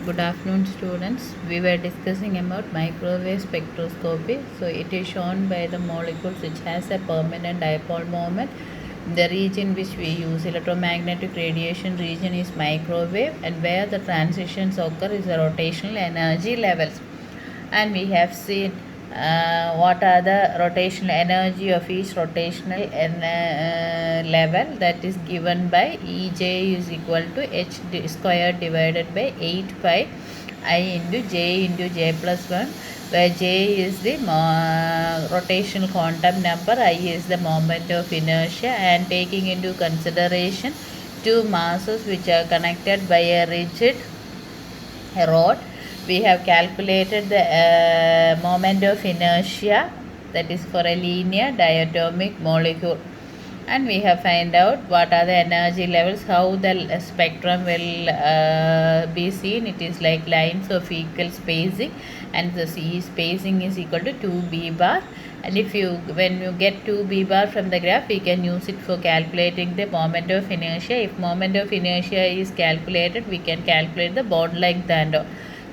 Good afternoon, students. We were discussing about microwave spectroscopy. So it is shown by the molecules which has a permanent dipole moment. The region which we use electromagnetic radiation region is microwave, and where the transitions occur is the rotational energy levels. And we have seen what are the rotational energy of each rotational level, that is given by Ej is equal to h square divided by 8 pi I into j plus 1, where j is the rotational quantum number, I is the moment of inertia, and taking into consideration two masses which are connected by a rigid rod, we have calculated the moment of inertia, that is for a linear diatomic molecule, and we have find out what are the energy levels, how the spectrum will be seen. It is like lines of equal spacing, and the C spacing is equal to 2b bar. And if you, when you get 2b bar from the graph, we can use it for calculating the moment of inertia. If moment of inertia is calculated, we can calculate the bond length and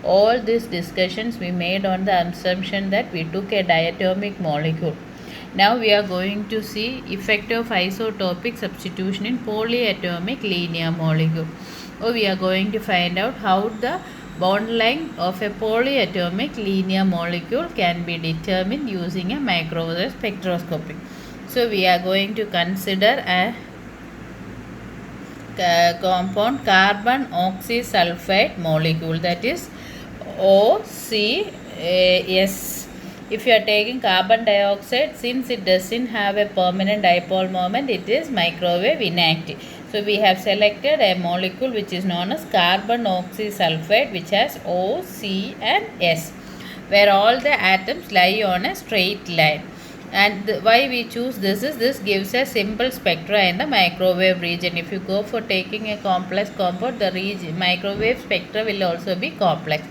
all these discussions we made on the assumption that we took a diatomic molecule. Now we are going to see effect of isotopic substitution in polyatomic linear molecule. We are going to find out how the bond length of a polyatomic linear molecule can be determined using a microwave spectroscopy. So we are going to consider a compound carbon oxysulfide molecule, that is OCS. If you are taking carbon dioxide, since it doesn't have a permanent dipole moment, it is microwave inactive. So we have selected a molecule which is known as carbon oxysulfide, which has O, C and S, where all the atoms lie on a straight line. And why we choose this is, this gives a simple spectra in the microwave region. If you go for taking a complex compound, the microwave spectra will also be complex.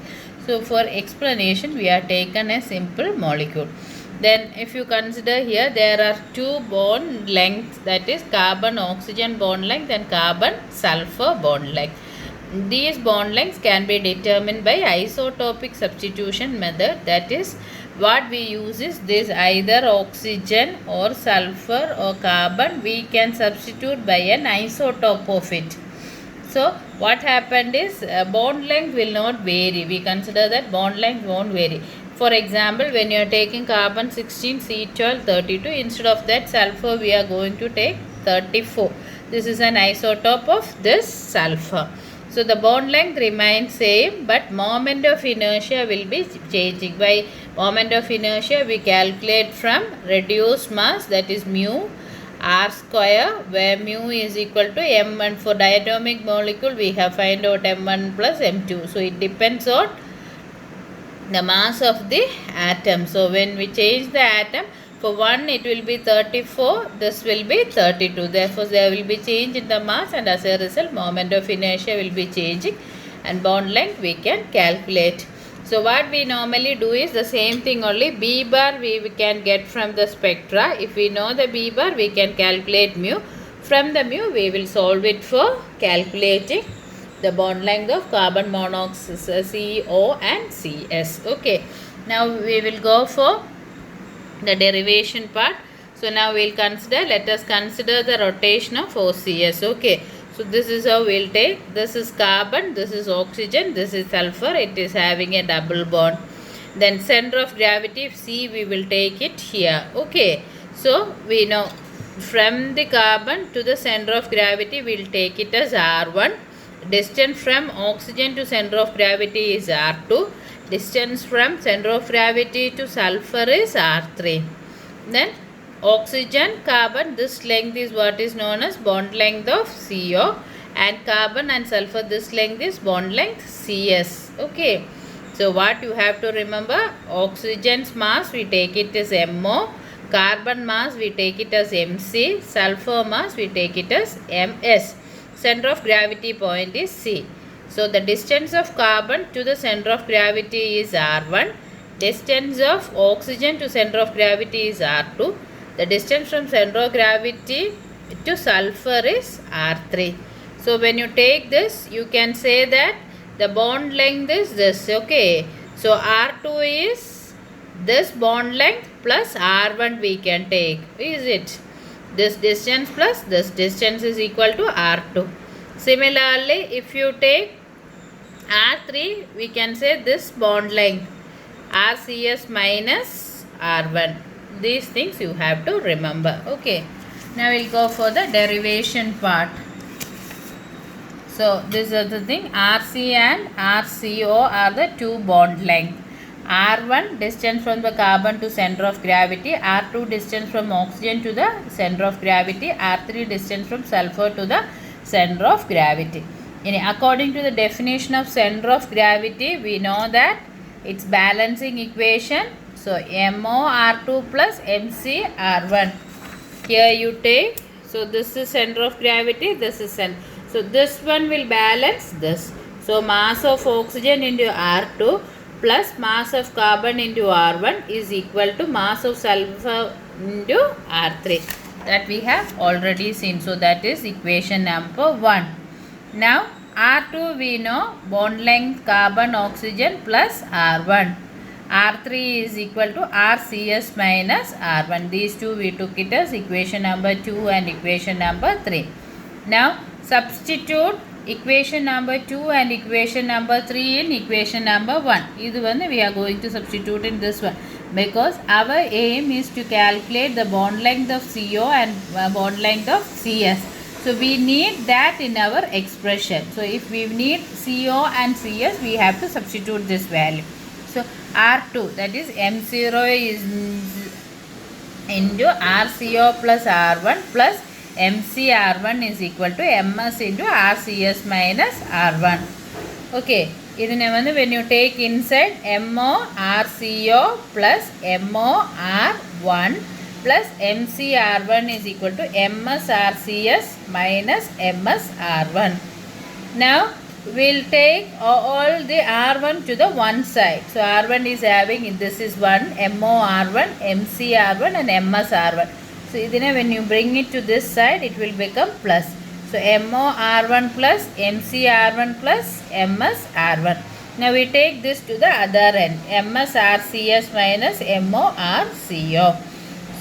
So for explanation, we are taken a simple molecule. Then if you consider here, there are two bond lengths, that is carbon oxygen bond length and carbon sulfur bond length. These bond lengths can be determined by isotopic substitution method. That is, what we use is this, either oxygen or sulfur or carbon, we can substitute by an isotope of it. So what happened is bond length will not vary. We consider that bond length won't vary. For example, when you are taking carbon 16, C12, 32, instead of that sulfur we are going to take 34. This is an isotope of this sulfur. So the bond length remains same, but moment of inertia will be changing. By moment of inertia, we calculate from reduced mass, that is mu r square, where mu is equal to m1. For diatomic molecule, we have find out m1 plus m2. So it depends on the mass of the atom. So when we change the atom, for 1 it will be 34, this will be 32. Therefore there will be change in the mass, and as a result moment of inertia will be changing, and bond length we can calculate. So what we normally do is the same thing, only B bar we can get from the spectra. If we know the B bar, we can calculate mu. From the mu we will solve it for calculating the bond length of carbon monoxide CO and CS. Okay, now we will go for the derivation part. So now we will consider, let us consider the rotation of OCS. Okay, so this is how we will take, this is carbon, this is oxygen, this is sulfur, it is having a double bond. Then center of gravity C, we will take it here. Okay, so we know from the carbon to the center of gravity we will take it as R1. Distance from oxygen to center of gravity is R2. Distance from center of gravity to sulfur is R3. Then oxygen, carbon, this length is what is known as bond length of CO, and carbon and sulfur, this length is bond length CS. Okay, so what you have to remember, oxygen's mass we take it as MO, carbon mass we take it as MC, sulfur mass we take it as MS. Center of gravity point is C. So the distance of carbon to the center of gravity is R1. Distance of oxygen to center of gravity is R2. The distance from center of gravity to sulfur is R3. So when you take this, you can say that the bond length is this. Okay, so R2 is this bond length plus R1 we can take, is it? This distance plus this distance is equal to R2. Similarly, if you take R3, we can say this bond length RCS minus R1. These things you have to remember. Okay, now we'll go for the derivation part. So this is the thing, RC and RCO are the two bond length. R1 distance from the carbon to center of gravity, R2 distance from oxygen to the center of gravity, R3 distance from sulfur to the center of gravity. According to the definition of center of gravity, we know that it's balancing equation. So MO R2 plus MC R1. Here you take, so this is center of gravity, this is center. So this one will balance this. So mass of oxygen into R2 plus mass of carbon into R1 is equal to mass of sulfur into R3. That we have already seen. So that is equation number 1. Now R2 we know bond length carbon oxygen plus R1. R3 is equal to RCS minus R1. These two we took it as equation number 2 and equation number 3. Now substitute equation number 2 and equation number 3 in equation number 1. This one we are going to substitute in this one because our aim is to calculate the bond length of CO and bond length of CS. So we need that in our expression. So if we need CO and CS, we have to substitute this value. So R2, that is M0 is into RCO plus R1 plus MCR1 is equal to MS into RCS minus R1. Okay, when you take inside MO RCO plus MO R1 plus MCR1 is equal to MS RCS minus MS R1. Now we'll take all the R1 to the one side. So R1 is having, this is 1, MO R1, MCR1 and MS R1. So when you bring it to this side, it will become plus. So MO R1 plus MC R1 plus MS R1. Now we take this to the other end, MS RCS minus MO RCO.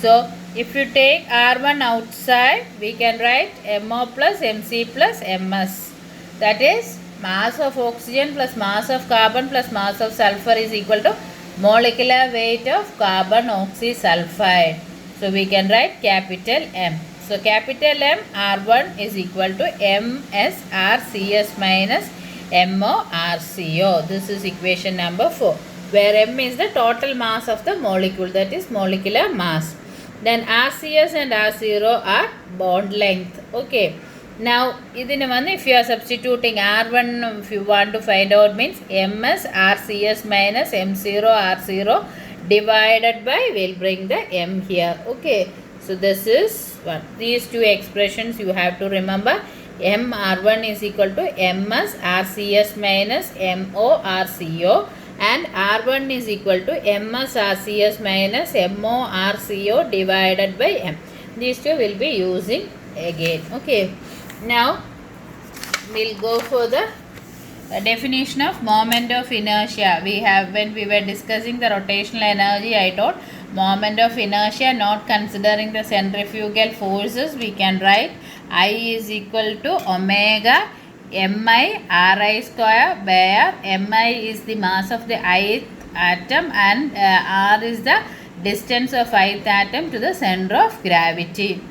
So if you take R1 outside, we can write MO plus MC plus MS. That is mass of oxygen plus mass of carbon plus mass of sulfur is equal to molecular weight of carbon oxysulfide. So we can write capital M. So capital M R1 is equal to MS RCS minus MO RCO. This is equation number 4, where M is the total mass of the molecule, that is molecular mass. Then RCS and R0 are bond length. Okay. Now, if you are substituting R1, if you want to find out, means MS RCS minus M0 R0 divided by, we'll bring the M here. Okay. So, this is one. These two expressions you have to remember. M R1 is equal to MS RCS minus MO RCO. And R1 is equal to MS RCS minus MO RCO divided by M. These two will be using again. Okay. Now, we'll go for the definition of moment of inertia. We have, when we were discussing the rotational energy, I told moment of inertia not considering the centrifugal forces, we can write I is equal to omega mi Ri square, where mi is the mass of the ith atom and r is the distance of ith atom to the center of gravity.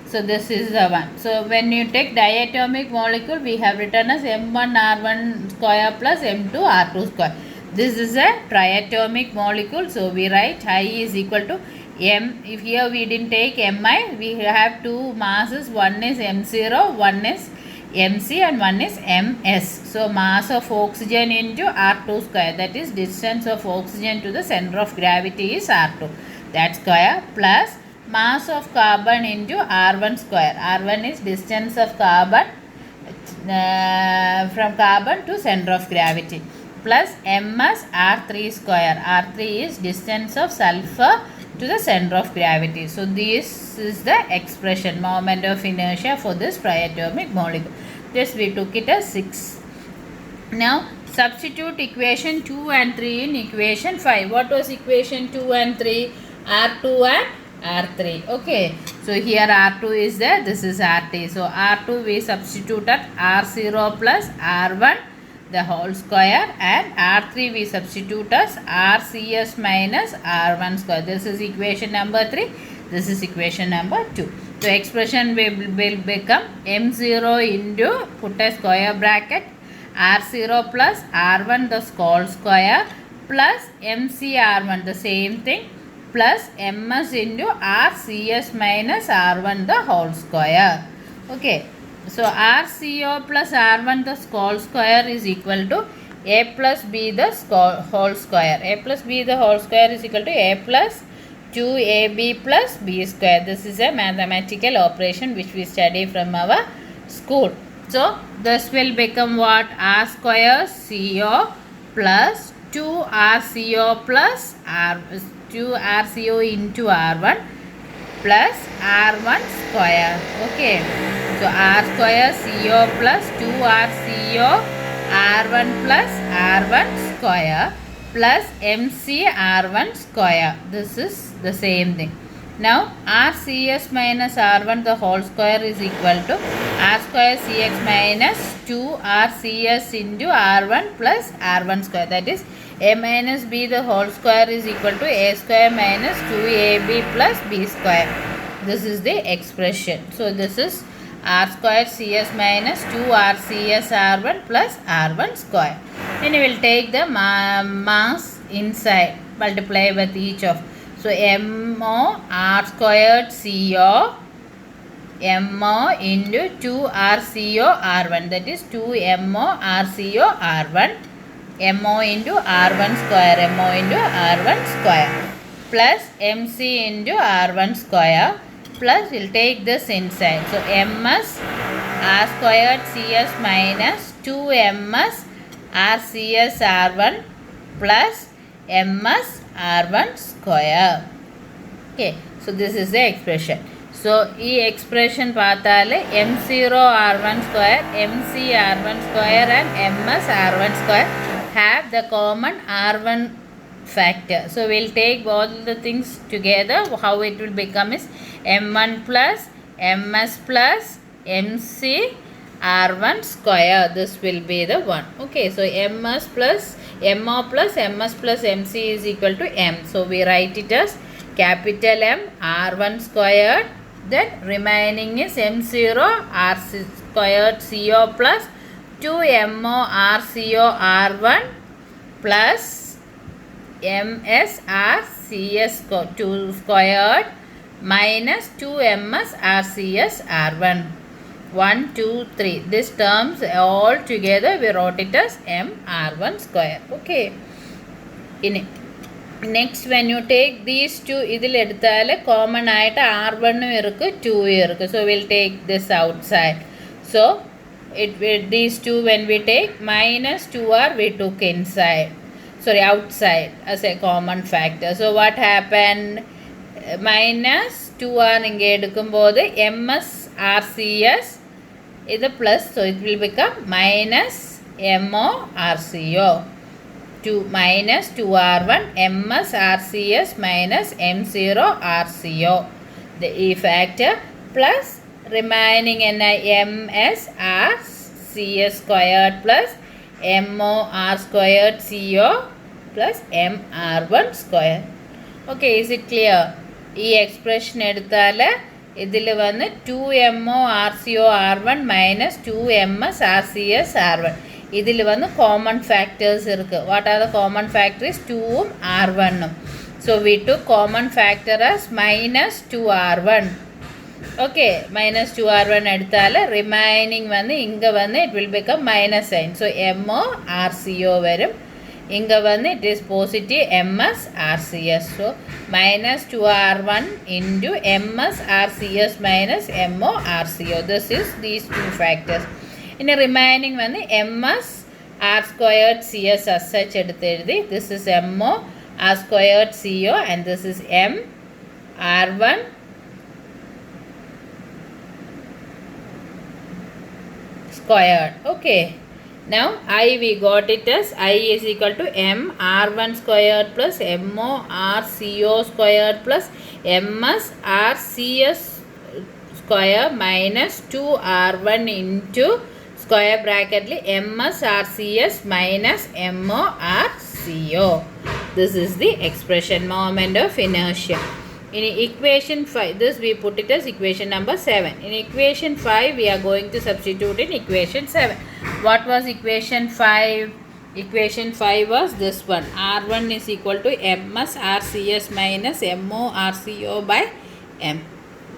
So this is the one. So when you take diatomic molecule, we have written as M1 R1 square plus M2 R2 square. This is a triatomic molecule. So we write I is equal to M. If here we didn't take Mi, we have two masses. One is M0, one is MC and one is MS. So mass of oxygen into R2 square, that is distance of oxygen to the center of gravity is R2. That square plus mass of carbon into R1 square. R1 is distance of carbon from carbon to center of gravity, plus MS R3 square. R3 is distance of sulfur to the center of gravity. So this is the expression, moment of inertia for this triatomic molecule. Just we took it as 6. Now Substitute equation 2 and 3 in equation 5. What was equation 2 and 3? R2 and R3. Okay. So here R2 is there. This is RT. So R2 we substituted R0 plus R1 the whole square, and R3 we substitute as RCS minus R1 square. This is equation number 3. This is equation number 2. So expression will become M0 into, put a square bracket, R0 plus R1 the whole square plus MCR1 the same thing plus MS into RCS minus R1 the whole square. Okay. So RCO plus R1 the whole square is equal to A plus B the whole square. A plus B the whole square is equal to A plus 2AB plus B square. This is a mathematical operation which we study from our school. So this will become what? R square CO plus 2RCO plus 2RCO into R1 plus R1 square. Okay. So R square CO plus 2RCO R1 plus R1 square plus MC R1 square. This is the same thing. Now RCS minus R1 the whole square is equal to R square CX minus 2RCS into R1 plus R1 square. That is A minus B the whole square is equal to A square minus 2AB plus B square. This is the expression. So this is R square CS minus 2RCS R1 plus R1 square. Then you will take the mass inside, multiply with each of. So MO R squared CO MO into 2RCO R1, that is 2MO RCO R1 MO into R1 square, MO into R1 square plus MC into R1 square plus we'll take this inside. So MS R squared CS minus 2MS RCS R1 plus MS R1 square. Okay, so this is the expression. So this expression paathaale M0 R1 square, MC R1 square and MS R1 square have the common R1 factor. So we'll take both the things together. How it will become is M1 plus MS plus MC R1 square. This will be the one. Okay, so MS plus MO plus MS plus MC is equal to M. So we write it as capital M R1 squared. Then remaining is M0 R squared CO plus 2MO RCO R1 plus MS RCS 2 squared minus 2MS RCS R1. 1, 2, 3. These terms all together we wrote it as M R1 square. Okay. Next, when you take these two, idil eduthale common aayittu R1 irukku 2 irukku. So we'll take this outside. So these two when we take minus 2R we took inside. Sorry, outside as a common factor. So what happened? Minus 2R inge edukumbodhu MS RCS is a plus, so it will become minus MO RCO. 2 minus 2R1 MS RCS minus M0 RCO. The E factor plus remaining MS RCS squared plus MO R squared CO plus MR1 square. Okay, is it clear? This expression eduthale idile vannu 2MO RCO R1 minus 2MS RCS R1. Idile vannu common factors irukku. What are the common factors? 2 R1. So we took common factor as minus 2R1. Okay, minus 2R1 eduthale remaining vannu inga vannu it will become minus sign. So MO RCO varum. Inga vannu it is positive MS RCS. So minus 2R1 into MS RCS minus MO RCO. This is these two factors. In the remaining vannu MS R squared CS as such eduthedi. This is MO R squared CO and this is M R1 squared. Okay. Now I we got it as I is equal to m r1 squared plus mo r co squared plus ms r cs square minus 2r1 into square bracket ms rcs minus mo rco. This is the expression moment of inertia. In equation 5, this we put it as equation number 7. In equation 5, we are going to substitute in equation 7. What was equation 5? Equation 5 was this one. R1 is equal to ms rcs minus mo rco by m.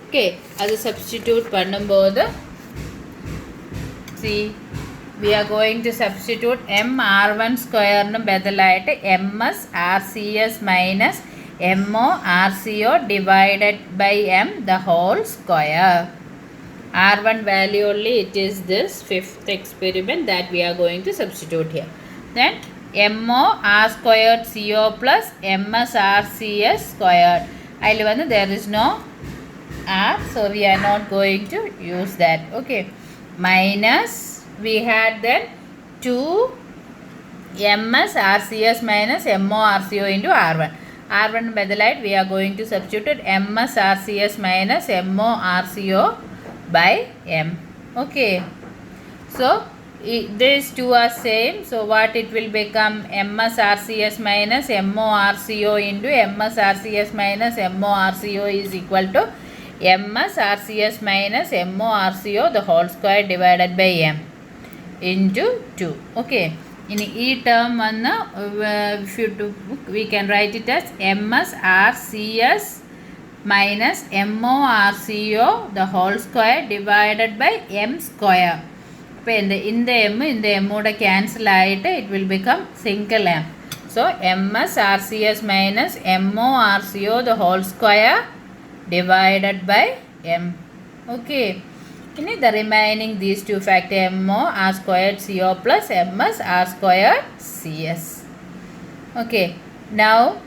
Okay, as a substitute பண்ணும்போது see, we are going to substitute m r1 square ന് ബദലായിട്ട് ms rcs minus mo rco divided by m the whole square. R1 value only, it is this fifth experiment that we are going to substitute here. Then mo r squared co plus ms rcs squared. There is no r, so we are not going to use that. Okay, minus we had then 2 ms rcs minus mo rco into r1. R1 bethylite we are going to substitute ms rcs minus mo rco by m. Okay, so these two are same, so what it will become ms rcs minus mo rco into ms rcs minus mo rco is equal to ms rcs minus mo rco the whole square divided by m into 2. Okay, in each term if you do, we can write it as ms rcs minus mo rco the whole square divided by m square. In the m would cancel it, it will become single m. So ms rcs minus mo rco the whole square divided by m. Okay, the remaining these two factor mo r squared co plus ms r squared cs. Okay, now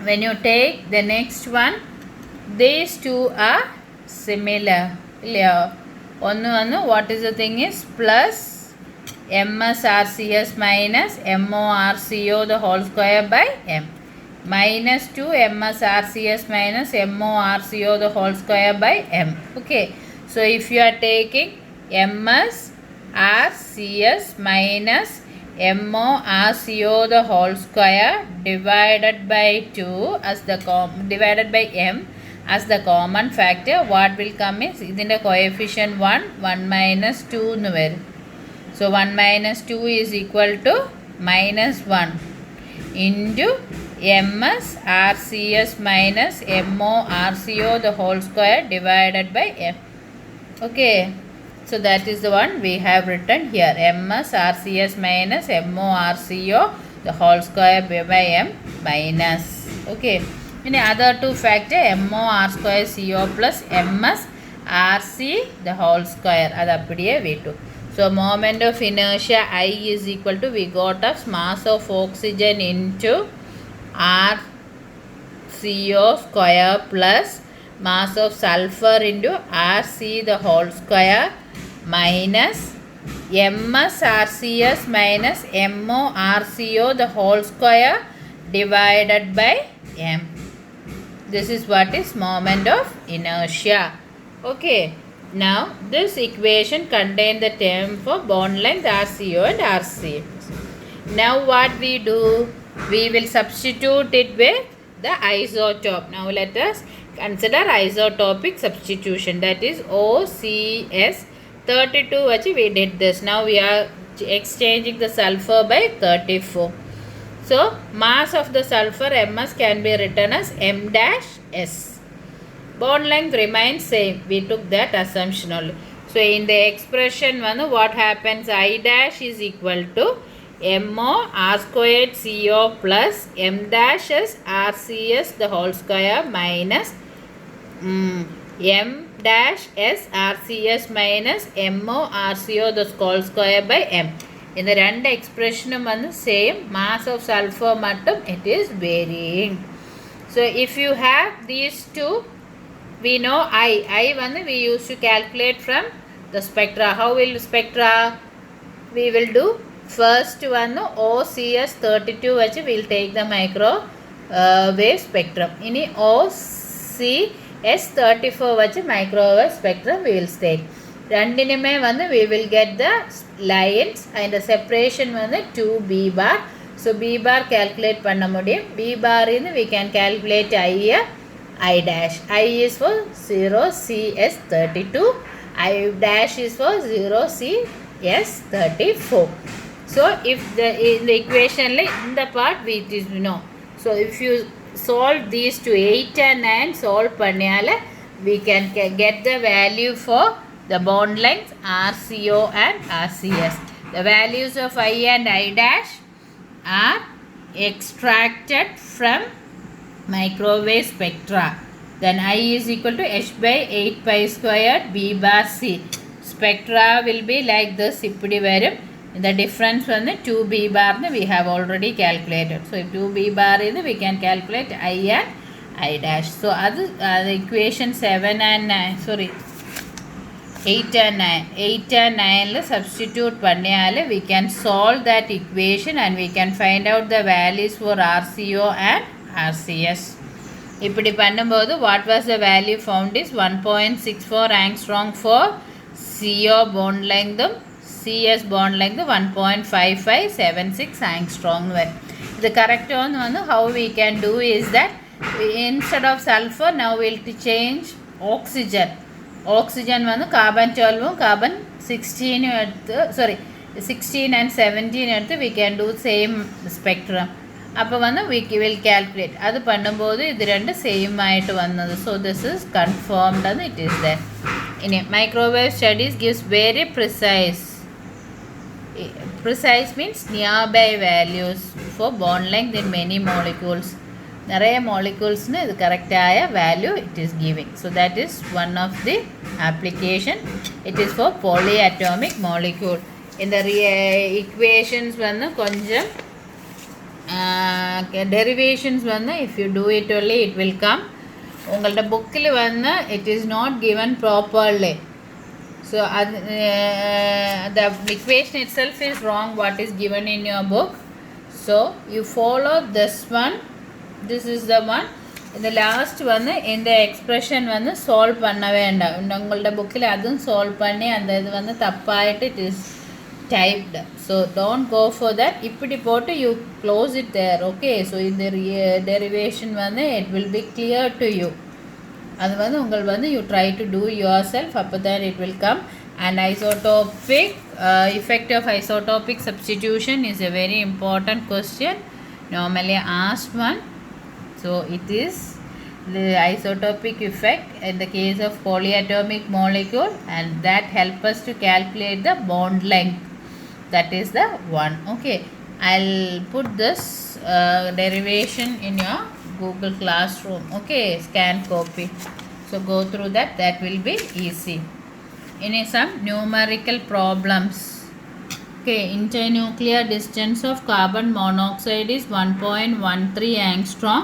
when you take the next one, these two are similar. What is the thing is plus ms rcs minus mo rco the whole square by m minus 2 ms rcs minus mo rco the whole square by m. Okay, so if you are taking ms rcs minus mo rco the whole square divided by 2 as the divided by m as the common factor, what will come is ഇതിൻ്റെ coefficient 1 minus 2 എന്ന് വരും. So 1 minus 2 is equal to minus 1 into ms rcs minus mo rco the whole square divided by m. Okay, so that is the one we have written here, ms rcs minus mo rco the whole square by m minus. Okay, in the other two factor mo r square co plus ms rc the whole square, that appadiye we took. So moment of inertia I is equal to, we got as mass of oxygen into rco square plus mass of sulfur into rc the whole square minus ms rcs minus mo rco the whole square divided by m. This is what is moment of inertia. Okay, now this equation contains the term for bond length rco and rc. Now what we do, we will substitute it with the isotope. Now let us consider isotopic substitution, that is OCS 32 we did this. Now we are exchanging the sulfur by 34. So mass of the sulfur ms can be written as m dash s. Bond length remains same, we took that assumption only. So in the expression what happens, I dash is equal to mo r squared co plus m dash s rcs the whole square minus m dash s rcs minus mo rco the whole square by m. In the രണ്ട് expression same, mass of sulfur mattum it is varying. So if you have these two, we know I we used to calculate from the spectra. How will spectra? we will do first one OCS 32 which we will take the microwave spectrum. In OCS 34 which microwave spectrum we will take. ரெண்டினுமே வந்து we will get the lines and the separation வந்து 2 b bar. So b bar calculate பண்ண முடியும். b bar இருந்து we can calculate I dash. I is for 0 CS 32. I dash is for 0 CS 34. So if in the equation like in the part we it is know. So if you solve these to 8 and 9 solve பண்ணால we can get the value for the bond length RCO and RCS. The values of I and I dash are extracted from microwave spectra. Then I is equal to H by 8 pi squared B bar C. Spectra will be like this. Ippudi varum. The difference from the 2 B bar we have already calculated. So if 2 B bar is we can calculate I and I dash. So the equation 7 and 9 sorry 8 and 9 8 and 9 substitute பண்ணால we can solve that equation and we can find out the values for RCO and RCS. இப்படி பண்ணும்போது what was the value found is 1.64 angstrom for CO bond length, CS bond length 1.5576 angstrom. The correct one how we can do is that instead of sulfur now we'll change oxygen. Oxygen வந்து carbon 12 carbon 16 எடுத்து sorry 16 and 17 எடுத்து we can do same spectrum. அப்போ வந்து we will calculate. அது பண்ணும்போது இது ரெண்டு same ஆயிட்டு வந்தது. So this is confirmed and it is there. In a microwave studies gives very precise means nearby values for bond length in many molecules. நிறைய moleculesனு இது கரெக்டாக value it is giving. So that is one of the application. It is for polyatomic molecule. இந்த equations வந்து கொஞ்சம் derivations வந்து if you do it only it will come. உங்களோட புக்கில் வந்து it is not given properly. So the equation itself is wrong what is given in your book. So you follow this one. This is the one. The last one in the expression வந்து solve பண்ண வேண்டாம். உங்களோட புக்கில் அதுவும் solve பண்ணி அந்த இது வந்து தப்பாயிட்டு it is typed. So don't go for that. இப்படி போட்டு you close it there. Okay. So இந்த derivation வந்து it will be clear to you. அது வந்து உங்கள் வந்து you try to do yourself. அப்போ then it will come. And isotopic effect of isotopic substitution is a very important question. Normally asked one. So it is the isotopic effect in the case of polyatomic molecule and that help us to calculate the bond length. That is the one. Okay. I'll put this derivation in your Google Classroom. Okay. Scan copy. So go through that. That will be easy. In some numerical problems. Okay. Internuclear distance of carbon monoxide is 1.13 angstrom.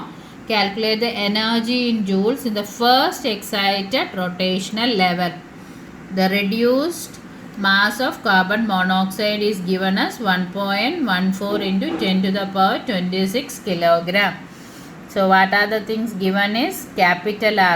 Calculate the energy in joules in the first excited rotational level. The reduced mass of carbon monoxide is given as 1.14 into 10 to the power 26 kilogram. So what are the things given is capital R